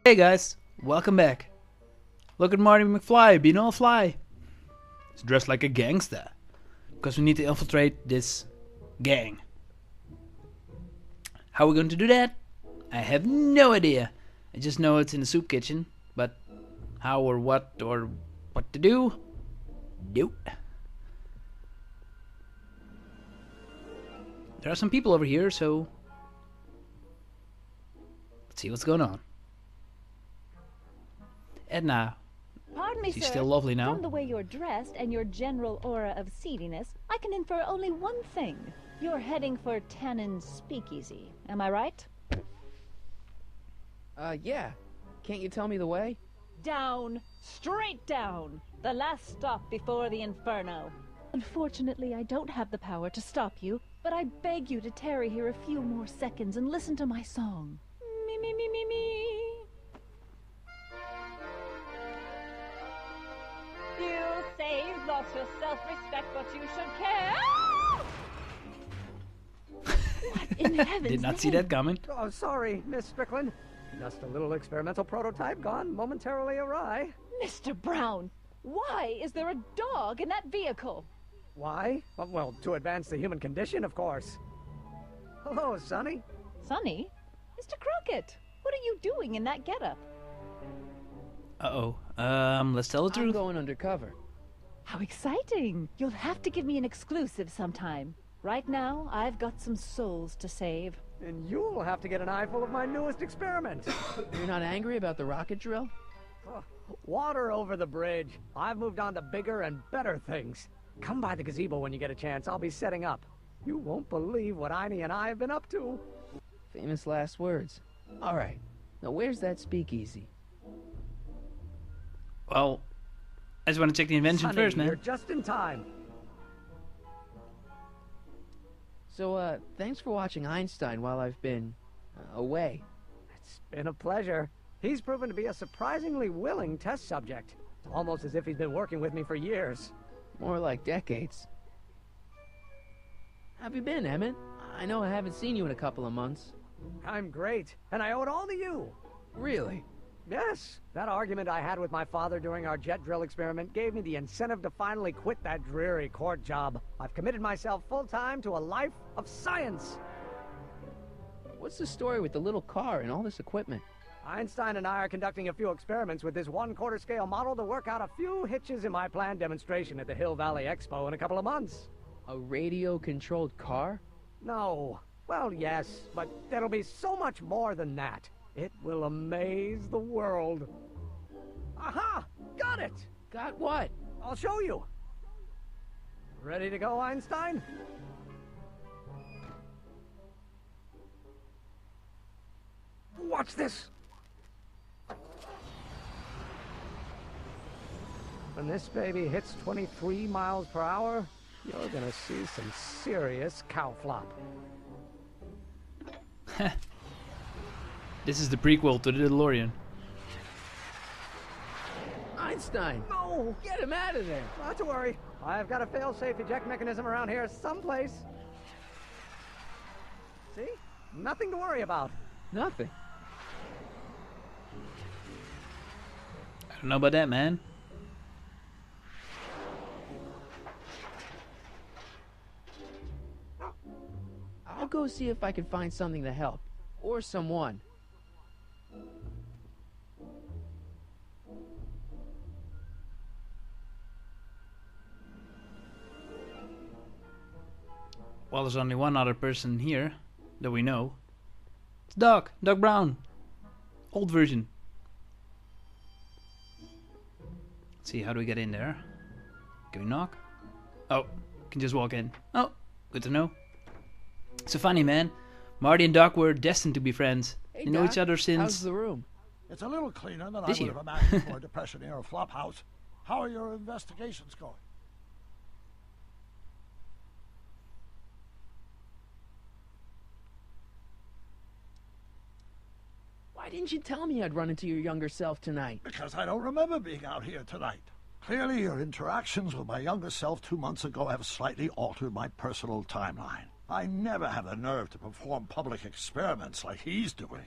Hey guys, welcome back. Look at Marty McFly being all fly. He's dressed like a gangster. Because we need to infiltrate this gang. How are we going to do that? I have no idea. I just know it's in the soup kitchen. But how or what to do? Nope. There are some people over here, so let's see what's going on. Edna. Pardon me, She's sir. still lovely now. From the way you're dressed and your general aura of seediness, I can infer only one thing. You're heading for Tannen's Speakeasy. Am I right? Yeah. Can't you tell me the way? Down. Straight down. The last stop before the Inferno. Unfortunately, I don't have the power to stop you, but I beg you to tarry here a few more seconds and listen to my song. Me, me, me, me, me. You say you've lost your self-respect, but you should care. What in heaven's Did not see name? that coming. Oh, sorry, Miss Strickland. Just a little experimental prototype gone momentarily awry. Mr. Brown, why is there a dog in that vehicle? Why? Well, to advance the human condition, of course. Hello, Sonny. Sonny? Mr. Crockett, what are you doing in that getup? Uh-oh. Let's tell the I'm truth. going undercover. How exciting! You'll have to give me an exclusive sometime. Right now, I've got some souls to save. And you'll have to get an eyeful of my newest experiment. You're not angry about the rocket drill? Oh, water over the bridge. I've moved on to bigger and better things. Come by the gazebo when you get a chance. I'll be setting up. You won't believe what Einie and I have been up to. Famous last words. Alright. Now where's that speakeasy? Well, I just want to check the invention Sonny, first, man. You're just in time. So, thanks for watching Einstein while I've been away. It's been a pleasure. He's proven to be a surprisingly willing test subject. It's almost as if he's been working with me for years. More like decades. How have you been, Emmet? I know I haven't seen you in a couple of months. I'm great, and I owe it all to you. Really? Yes, that argument I had with my father during our jet drill experiment gave me the incentive to finally quit that dreary court job. I've committed myself full-time to a life of science. What's the story with the little car and all this equipment? Einstein and I are conducting a few experiments with this 1/4 scale model to work out a few hitches in my planned demonstration at the Hill Valley Expo in a couple of months. A radio-controlled car? No. Well, yes, but there'll be so much more than that. It will amaze the world. Aha! Got it! Got what? I'll show you. Ready to go, Einstein? Watch this. When this baby hits 23 miles per hour, you're gonna see some serious cow flop. This is the prequel to the DeLorean. Einstein! No! Get him out of there! Not to worry. I've got a fail-safe eject mechanism around here someplace. See? Nothing to worry about. Nothing. I don't know about that, man. I'll go see if I can find something to help. Or someone. Well, there's only one other person here that we know. It's Doc Brown. Old version. Let's see, how do we get in there? Can we knock? Oh, can just walk in. Oh, good to know. So funny, man. Marty and Doc were destined to be friends. Hey, They know Doc, each other how's since the room? It's a little cleaner than I This would year. have imagined for a Depression-era flophouse. How are your investigations going? Why didn't you tell me I'd run into your younger self tonight? Because I don't remember being out here tonight. Clearly, your interactions with my younger self 2 months ago have slightly altered my personal timeline. I never have the nerve to perform public experiments like he's doing.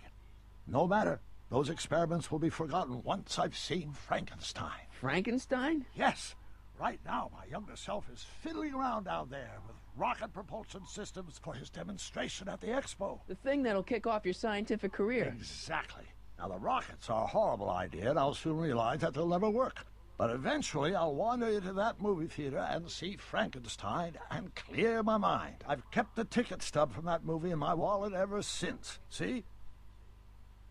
No matter. Those experiments will be forgotten once I've seen Frankenstein. Frankenstein? Yes. Right now, my younger self is fiddling around down there with rocket propulsion systems for his demonstration at the expo. The thing that'll kick off your scientific career. Exactly. Now, the rockets are a horrible idea, and I'll soon realize that they'll never work. But eventually, I'll wander into that movie theater and see Frankenstein and clear my mind. I've kept the ticket stub from that movie in my wallet ever since. See?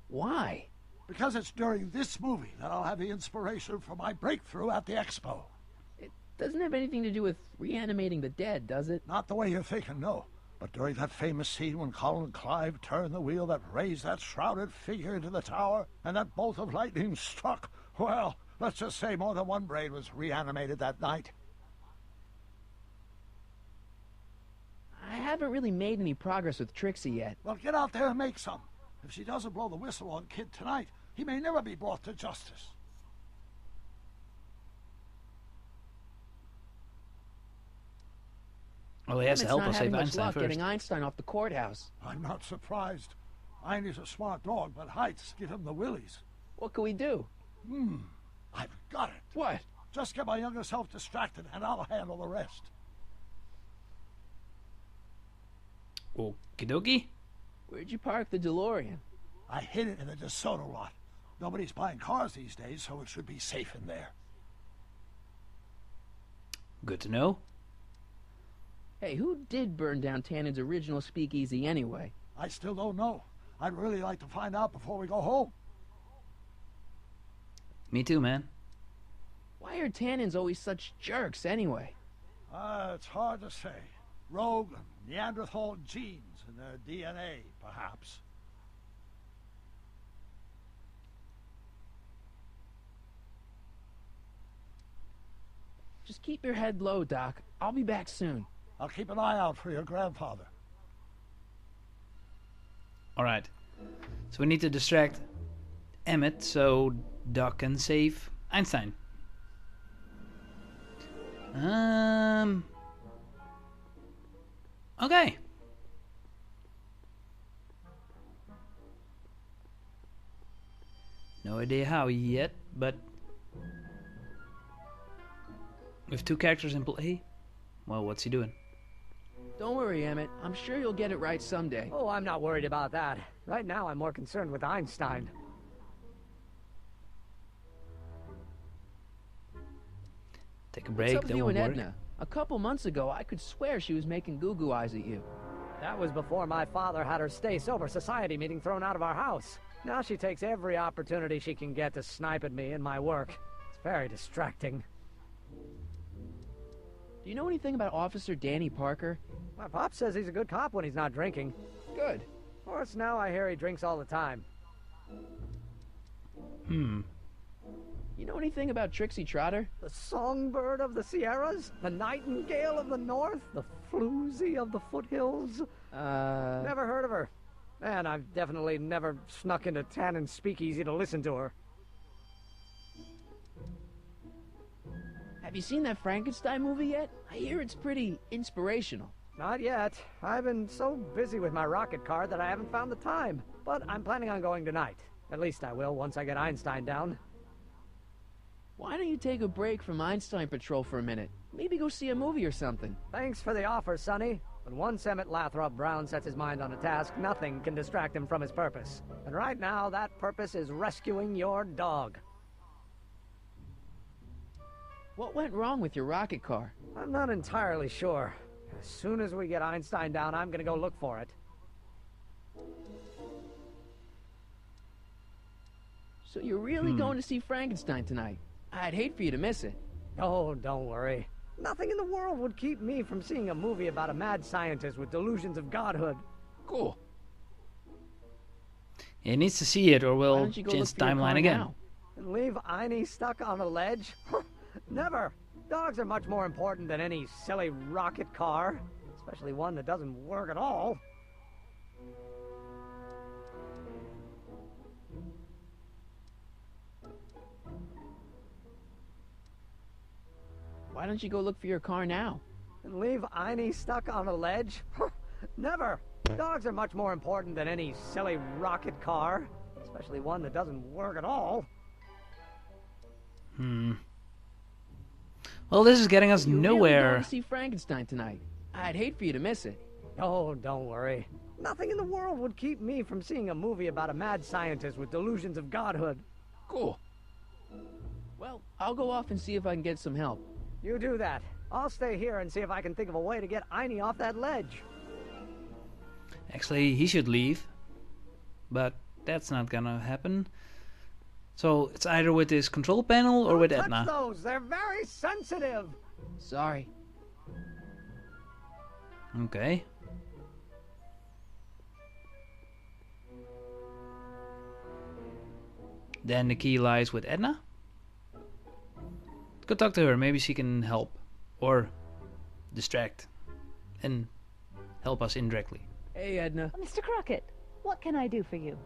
Why? Because it's during this movie that I'll have the inspiration for my breakthrough at the expo. It doesn't have anything to do with reanimating the dead, does it? Not the way you're thinking, no. But during that famous scene when Colin and Clive turned the wheel that raised that shrouded figure into the tower, and that bolt of lightning struck, well, let's just say more than one brain was reanimated that night. I haven't really made any progress with Trixie yet. Well, get out there and make some. If she doesn't blow the whistle on Kid tonight, he may never be brought to justice. Well, he has to help us save Einstein luck first. getting Einstein off the courthouse. I'm not surprised. Einie's a smart dog, but heights give him the willies. What can we do? I've got it. What? Just get my younger self distracted, and I'll handle the rest. Okie dokie. Where'd you park the DeLorean? I hid it in the DeSoto lot. Nobody's buying cars these days, so it should be safe in there. Good to know. Hey, who did burn down Tannen's original speakeasy anyway? I still don't know. I'd really like to find out before we go home. Me too, man. Why are Tannens always such jerks anyway? It's hard to say. Rogue Neanderthal genes in their DNA, perhaps. Just keep your head low, Doc. I'll be back soon. I'll keep an eye out for your grandfather. Alright. So we need to distract Emmet so Doc can save Einstein. Okay. No idea how yet, but with two characters in play, well, what's he doing? Don't worry, Emmet. I'm sure you'll get it right someday. Oh, I'm not worried about that. Right now, I'm more concerned with Einstein. Take a break, What's up with then you we'll and work. Edna? A couple months ago, I could swear she was making goo-goo eyes at you. That was before my father had her stay sober society meeting thrown out of our house. Now she takes every opportunity she can get to snipe at me and my work. It's very distracting. Do you know anything about Officer Danny Parker? My pop says he's a good cop when he's not drinking. Good. Of course, now I hear he drinks all the time. You know anything about Trixie Trotter? The songbird of the Sierras? The nightingale of the north? The floozy of the foothills? Never heard of her. And I've definitely never snuck into Tannen's speakeasy to listen to her. Have you seen that Frankenstein movie yet? I hear it's pretty inspirational. Not yet. I've been so busy with my rocket car that I haven't found the time. But I'm planning on going tonight. At least I will once I get Einstein down. Why don't you take a break from Einstein Patrol for a minute? Maybe go see a movie or something. Thanks for the offer, Sonny. But once Emmet Lathrop Brown sets his mind on a task, nothing can distract him from his purpose. And right now, that purpose is rescuing your dog. What went wrong with your rocket car? I'm not entirely sure. As soon as we get Einstein down, I'm gonna go look for it. So you're really going to see Frankenstein tonight? I'd hate for you to miss it. Oh, don't worry. Nothing in the world would keep me from seeing a movie about a mad scientist with delusions of godhood. Cool. He needs to see it or Why we'll don't you go change look the for your timeline car again. now? And leave Einie stuck on a ledge? Never! Dogs are much more important than any silly rocket car. Especially one that doesn't work at all. Why don't you go look for your car now? And leave Einie stuck on a ledge? Never! Dogs are much more important than any silly rocket car. especially one that doesn't work at all. Well, this is getting us You really nowhere. going to see Frankenstein tonight? I'd hate for you to miss it. Oh, don't worry. Nothing in the world would keep me from seeing a movie about a mad scientist with delusions of godhood. Cool. Well, I'll go off and see if I can get some help. You do that. I'll stay here and see if I can think of a way to get Einie off that ledge. Actually, he should leave. But that's not gonna happen. So it's either with this control panel or with Don't Edna. touch those. They're very sensitive. Sorry. Okay. Then the key lies with Edna. Go talk to her. Maybe she can help. Or distract. And help us indirectly. Hey, Edna. Mr. Crockett, what can I do for you?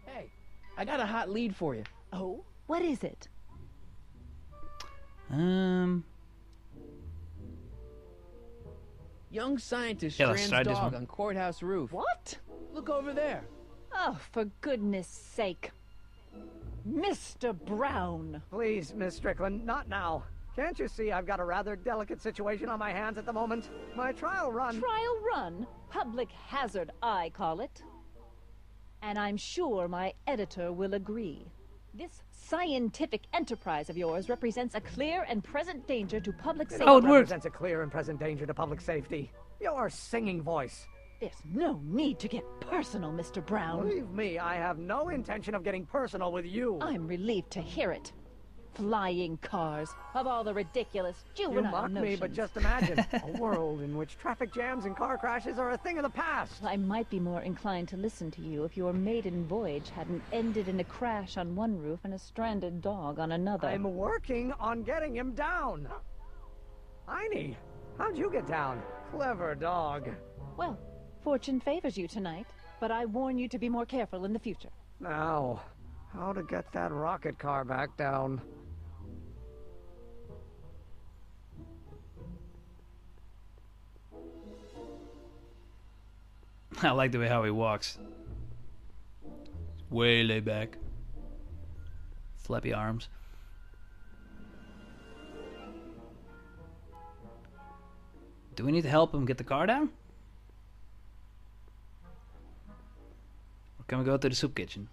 Hey, I got a hot lead for you. Oh? What is it? Young scientist Yeah, let's strands try this dog one. on courthouse roof. What? Look over there. Oh, for goodness sake. Mr. Brown! Please, Miss Strickland, not now. Can't you see I've got a rather delicate situation on my hands at the moment? My trial run... Trial run? Public hazard, I call it. And I'm sure my editor will agree. This scientific enterprise of yours represents a clear and present danger to public safety. Oh, it worked. represents a clear and present danger to public safety. Your singing voice. There's no need to get personal, Mr. Brown. Believe me, I have no intention of getting personal with you. I'm relieved to hear it. Flying cars, of all the ridiculous You juvenile mock notions. me, but just imagine a world in which traffic jams and car crashes are a thing of the past. I might be more inclined to listen to you if your maiden voyage hadn't ended in a crash on one roof and a stranded dog on another. I'm working on getting him down. Einie, how'd you get down? Clever dog. Well, fortune favors you tonight, but I warn you to be more careful in the future. Now, how to get that rocket car back down? I like the way how he walks. Way laid back. Flappy arms. Do we need to help him get the car down? Or can we go to the soup kitchen?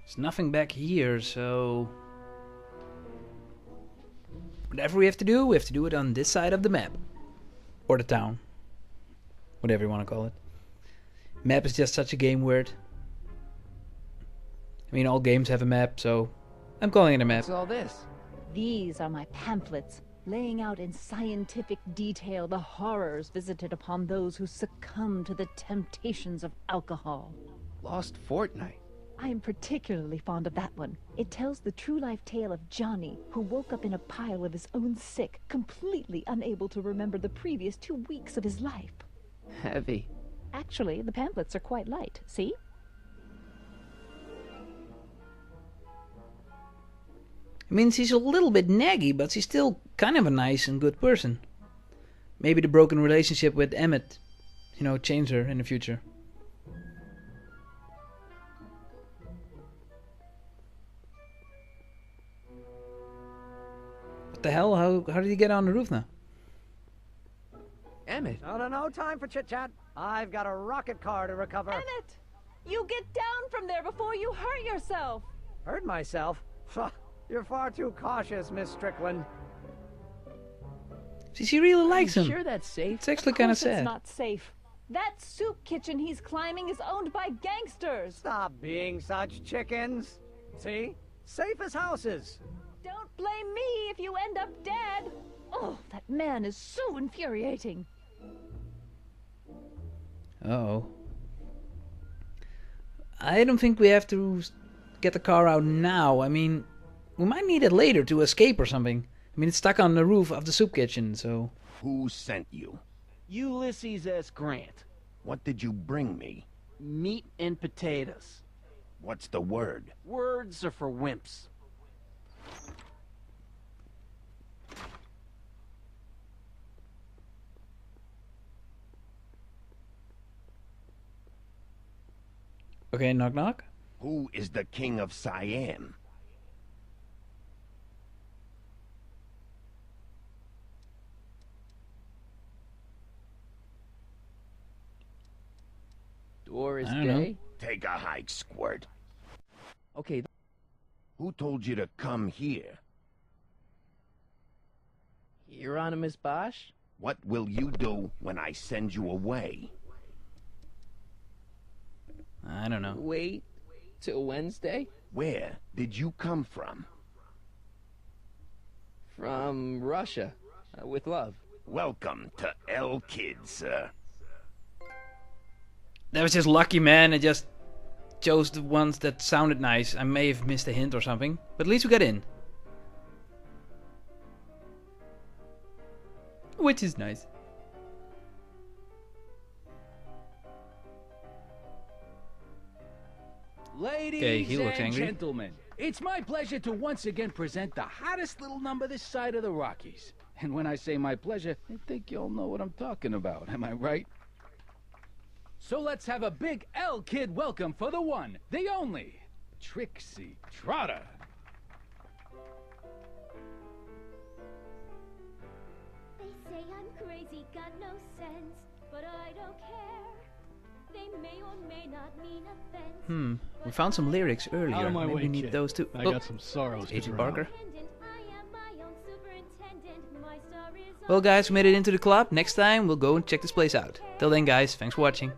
There's nothing back here, so... Whatever we have to do it on this side of the map. Or the town. Whatever you want to call it. Map is just such a game word. I mean, all games have a map, so I'm calling it a map. What's all this? These are my pamphlets, laying out in scientific detail the horrors visited upon those who succumb to the temptations of alcohol. Lost Fortnight. I am particularly fond of that one. It tells the true-life tale of Johnny, who woke up in a pile of his own sick, completely unable to remember the previous 2 weeks of his life. Heavy. Actually, the pamphlets are quite light, see? I mean, she's a little bit naggy, but she's still kind of a nice and good person. Maybe the broken relationship with Emmet, you know, change her in the future. What the hell? How did he get on the roof now? Emmet. No time for chit-chat. I've got a rocket car to recover. Emmet! You get down from there before you hurt yourself! Hurt myself? You're far too cautious, Miss Strickland. See, she really likes him. Sure that's safe? It's actually kind of course it's sad. not safe. That soup kitchen he's climbing is owned by gangsters. Stop being such chickens. See? Safe as houses. Don't blame me if you end up dead. Oh, that man is so infuriating. Uh-oh. I don't think we have to get the car out now. I mean, we might need it later to escape or something. I mean, it's stuck on the roof of the soup kitchen, so... Who sent you? Ulysses S. Grant. What did you bring me? Meat and potatoes. What's the word? Words are for wimps. Okay, knock knock. Who is the king of Siam? Doris I don't know. Day? Take a hike, Squirt. Okay, Who told you to come here? Hieronymus Bosch? What will you do when I send you away? I don't know. Wait till Wednesday? Where did you come from? From Russia. With love. Welcome to El Kid, sir. That was just lucky, man. I just chose the ones that sounded nice. I may have missed a hint or something, but at least we got in. Which is nice. Ladies Okay, he looks and angry. gentlemen, it's my pleasure to once again present the hottest little number this side of the Rockies. And when I say my pleasure, I think you'll know what I'm talking about. Am I right? So let's have a big L Kid welcome for the one, the only, Trixie Trotter. They say I'm crazy, got no sense, but I don't care. They may or may not mean offense. We found some lyrics earlier. Out of my Maybe way, we need kid. those too. I Oh, got some sorrows to Agent drown. Barker. I am my own superintendent. My star is Well, guys, we made it into the club. Next time, we'll go and check this place out. Till then, guys, thanks for watching.